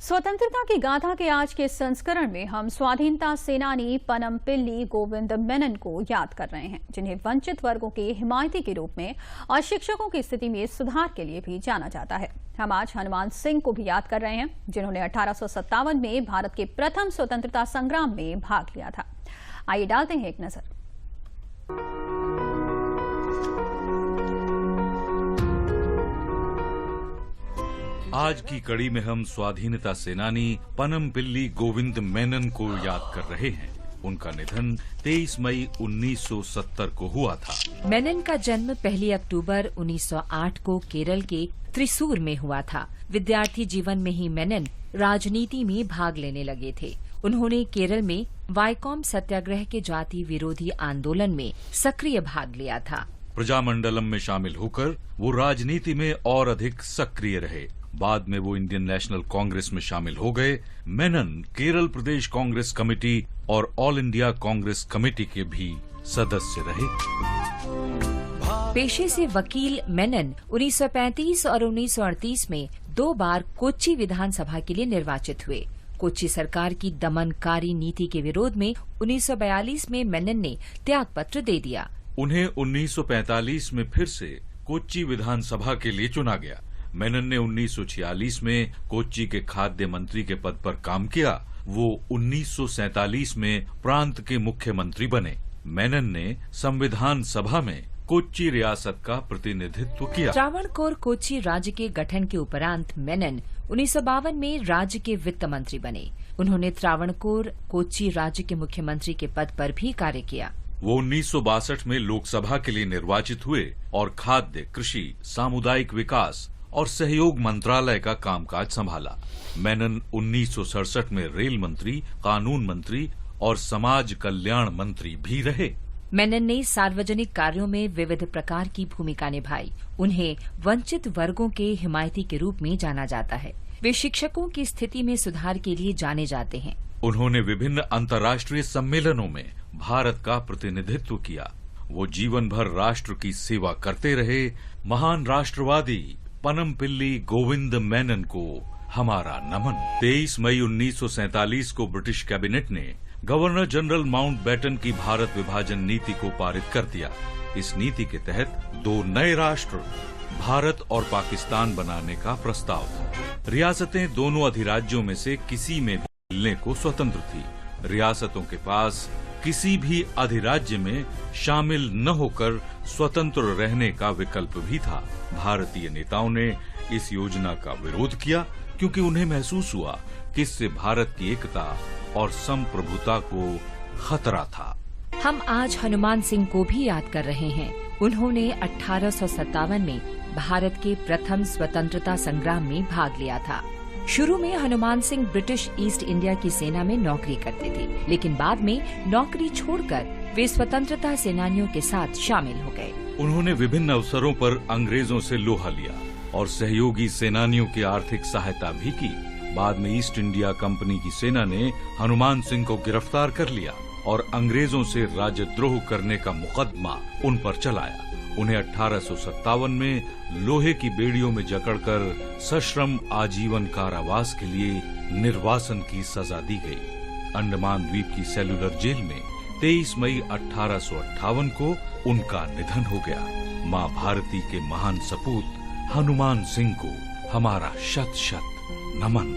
स्वतंत्रता की गाथा के आज के संस्करण में हम स्वाधीनता सेनानी पनमपिल्ली गोविंद मेनन को याद कर रहे हैं, जिन्हें वंचित वर्गों के हिमायती के रूप में और शिक्षकों की स्थिति में सुधार के लिए भी जाना जाता है। हम आज हनुमान सिंह को भी याद कर रहे हैं, जिन्होंने 1857 में भारत के प्रथम स्वतंत्रता संग्राम में भाग लिया था। आइए डालते हैं एक नजर। आज की कड़ी में हम स्वाधीनता सेनानी पनमपिल्ली गोविंद मेनन को याद कर रहे हैं। उनका निधन 23 मई 1970 को हुआ था। मेनन का जन्म 1 अक्टूबर 1908 को केरल के त्रिसूर में हुआ था। विद्यार्थी जीवन में ही मेनन राजनीति में भाग लेने लगे थे। उन्होंने केरल में वाइकोम सत्याग्रह के जाति विरोधी आंदोलन में सक्रिय भाग लिया था। प्रजामंडलम में शामिल होकर वो राजनीति में और अधिक सक्रिय रहे। बाद में वो इंडियन नेशनल कांग्रेस में शामिल हो गए। मेनन केरल प्रदेश कांग्रेस कमेटी और ऑल इंडिया कांग्रेस कमेटी के भी सदस्य रहे। पेशे से वकील मेनन 1935 और 1938 में 2 बार कोच्चि विधानसभा के लिए निर्वाचित हुए। कोच्चि सरकार की दमनकारी नीति के विरोध में 1942 में मेनन ने त्यागपत्र दे दिया। उन्हें 1945 में फिर से कोच्चि विधानसभा के लिए चुना गया। मेनन ने 1946 में कोच्चि के खाद्य मंत्री के पद पर काम किया। वो 1947 में प्रांत के मुख्यमंत्री बने। मेनन ने संविधान सभा में कोच्चि रियासत का प्रतिनिधित्व किया। त्रावणकोर कोच्चि राज्य के गठन के उपरांत मेनन 1952 में राज्य के वित्त मंत्री बने। उन्होंने त्रावणकोर कोच्चि राज्य के मुख्यमंत्री के पद पर भी कार्य किया। वो 1962 में लोकसभा के लिए निर्वाचित हुए और खाद्य, कृषि, सामुदायिक विकास और सहयोग मंत्रालय का कामकाज संभाला। मेनन 1967 में रेल मंत्री, कानून मंत्री और समाज कल्याण मंत्री भी रहे। मेनन ने सार्वजनिक कार्यों में विविध प्रकार की भूमिका निभाई। उन्हें वंचित वर्गों के हिमायती के रूप में जाना जाता है। वे शिक्षकों की स्थिति में सुधार के लिए जाने जाते हैं। उन्होंने विभिन्न अंतर्राष्ट्रीय सम्मेलनों में भारत का प्रतिनिधित्व किया। वो जीवन भर राष्ट्र की सेवा करते रहे। महान राष्ट्रवादी पनमपिल्ली गोविंद मेनन को हमारा नमन। 23 मई 1947 को ब्रिटिश कैबिनेट ने गवर्नर जनरल माउंटबेटन की भारत विभाजन नीति को पारित कर दिया। इस नीति के तहत 2 नए राष्ट्र भारत और पाकिस्तान बनाने का प्रस्ताव था। रियासतें दोनों अधिराज्यों में से किसी में भी मिलने को स्वतंत्र थी। रियासतों के पास किसी भी अधिराज्य में शामिल न होकर स्वतंत्र रहने का विकल्प भी था। भारतीय नेताओं ने इस योजना का विरोध किया, क्योंकि उन्हें महसूस हुआ कि इससे भारत की एकता और संप्रभुता को खतरा था। हम आज हनुमान सिंह को भी याद कर रहे हैं। उन्होंने 1857 में भारत के प्रथम स्वतंत्रता संग्राम में भाग लिया था। शुरू में Hanuman Singh British east India की सेना में नौकरी करते थे, लेकिन बाद में नौकरी छोड़कर वे स्वतंत्रता सेनानियों के साथ शामिल हो गए। उन्होंने विभिन्न अवसरों पर अंग्रेजों से लोहा लिया और सहयोगी सेनानियों की आर्थिक सहायता भी की। बाद में ईस्ट इंडिया कंपनी की सेना ने हनुमान सिंह को गिरफ्तार कर लिया और अंग्रेजों से राजद्रोह करने का मुकदमा उन पर चलाया। उन्हें 1857 में लोहे की बेड़ियों में जकड़कर सश्रम आजीवन कारावास के लिए निर्वासन की सजा दी गई। अंडमान द्वीप की सेलुलर जेल में 23 मई 1858 को उनका निधन हो गया। मां भारती के महान सपूत हनुमान सिंह को हमारा शत शत नमन।